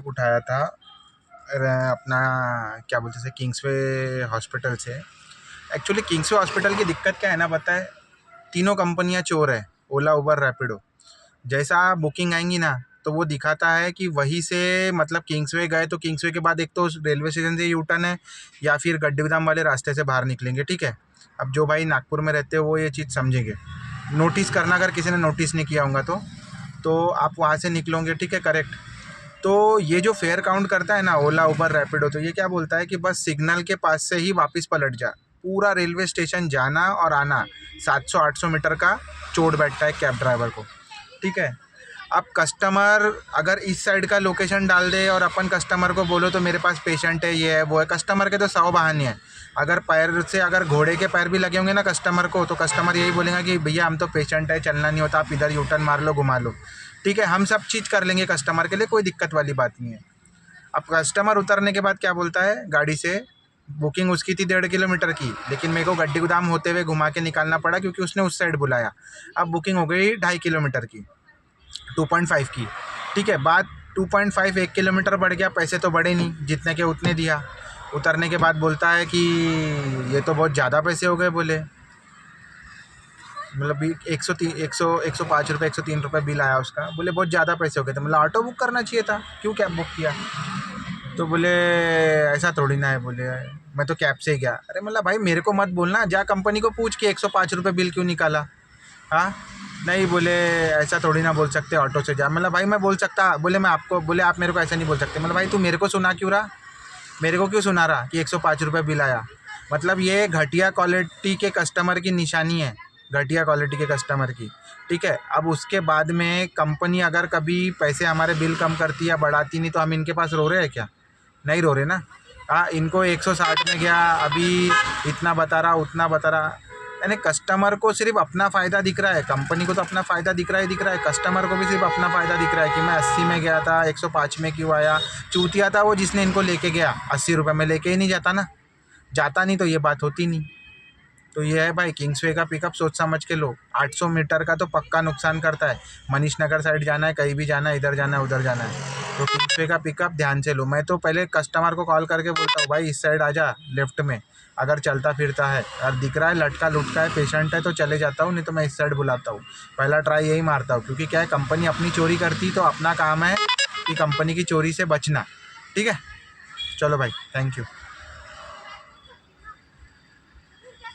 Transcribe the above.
उठाया था अपना क्या बोलते थे किंग्सवे हॉस्पिटल से। एक्चुअली किंग्सवे हॉस्पिटल की दिक्कत क्या है ना पता है, तीनों कंपनियां चोर है, ओला उबर रैपिडो। जैसा बुकिंग आएंगी ना तो वो दिखाता है कि वहीं से मतलब किंग्सवे गए तो किंग्सवे के बाद एक तो रेलवे स्टेशन से यू टर्न है या फिर गड्डीगोदाम वाले रास्ते से बाहर निकलेंगे, ठीक है। अब जो भाई नागपुर में रहते हो वो ये चीज़ समझेंगे, नोटिस करना अगर किसी ने नोटिस नहीं किया होगा तो आप वहाँ से निकलोगे, ठीक है, करेक्ट। तो ये जो फेयर काउंट करता है ना ओला उबर रैपिडो, तो ये क्या बोलता है कि बस सिग्नल के पास से ही वापस पलट जा, पूरा रेलवे स्टेशन जाना और आना 700-800 मीटर का चोट बैठता है कैब ड्राइवर को, ठीक है। अब कस्टमर अगर इस साइड का लोकेशन डाल दे और अपन कस्टमर को बोलो तो मेरे पास पेशेंट है, ये है वो है, कस्टमर के तो 100 बहाने हैं। अगर पैर से अगर घोड़े के पैर भी लगे होंगे ना कस्टमर को, तो कस्टमर यही बोलेगा कि भैया हम तो पेशेंट है, चलना नहीं होता, आप इधर यू टर्न मार लो, घुमा लो, ठीक है। हम सब चीज़ कर लेंगे कस्टमर के लिए, कोई दिक्कत वाली बात नहीं है। अब कस्टमर उतरने के बाद क्या बोलता है गाड़ी से, बुकिंग उसकी थी 1.5 किलोमीटर की, लेकिन मेरे को गड्डी गोदाम होते हुए घुमा के निकालना पड़ा क्योंकि उसने उस साइड बुलाया। अब बुकिंग हो गई 2.5 किलोमीटर की, 2.5 की, ठीक है। बात 2.5 1 किलोमीटर बढ़ गया, पैसे तो बढ़े नहीं, जितने के उतने दिया। उतरने के बाद बोलता है कि ये तो बहुत ज़्यादा पैसे हो गए, बोले मतलब 105 रुपये 103 रुपये बिल आया उसका, बोले बहुत ज़्यादा पैसे हो गए थे। मतलब ऑटो बुक करना चाहिए था, क्यों कैब बुक किया? तो बोले ऐसा थोड़ी ना है, बोले मैं तो कैब से ही गया। अरे मतलब भाई मेरे को मत बोलना, जा कंपनी को पूछ के 105 रुपये बिल क्यों निकाला। हाँ नहीं, बोले ऐसा थोड़ी ना बोल सकते, ऑटो से जा। मतलब भाई मैं बोल सकता, बोले मैं आपको, बोले आप मेरे को ऐसा नहीं बोल सकते। मतलब भाई तू मेरे को सुना क्यों रहा, मेरे को क्यों सुना रहा कि 105 रुपये बिल आया। मतलब ये घटिया क्वालिटी के कस्टमर की निशानी है, घटिया क्वालिटी के कस्टमर की, ठीक है। अब उसके बाद में कंपनी अगर कभी पैसे हमारे बिल कम करती या बढ़ाती नहीं तो हम इनके पास रो रहे हैं क्या? नहीं रो रहे ना। हाँ, इनको 160 में गया, अभी इतना बता रहा, उतना बता रहा, यानी कस्टमर को सिर्फ अपना फ़ायदा दिख रहा है, कंपनी को तो अपना फ़ायदा दिख रहा है, कस्टमर को भी सिर्फ अपना फ़ायदा दिख रहा है कि मैं 80 में गया था, 105 में क्यों आया। चूतिया था वो जिसने इनको लेके गया, 80 रुपये में लेके ही नहीं जाता ना, जाता नहीं तो ये बात होती नहीं। तो ये है भाई किंग्सवे का पिकअप, सोच समझ के लो। 800 मीटर का तो पक्का नुकसान करता है। मनीष नगर साइड जाना है, कहीं भी जाना है, इधर जाना है, उधर जाना है, तो किंग्सवे का पिकअप ध्यान से लो। मैं तो पहले कस्टमर को कॉल करके बोलता हूँ भाई इस साइड आ जा, लेफ्ट में अगर चलता फिरता है और दिख रहा है लटका लुटका है, पेशेंट है, तो चले जाता हूँ, नहीं तो मैं इस साइड बुलाता हूँ। पहला ट्राई यही मारता हूँ, क्योंकि क्या है कंपनी अपनी चोरी करती तो अपना काम है कि कंपनी की चोरी से बचना, ठीक है। चलो भाई, थैंक यू।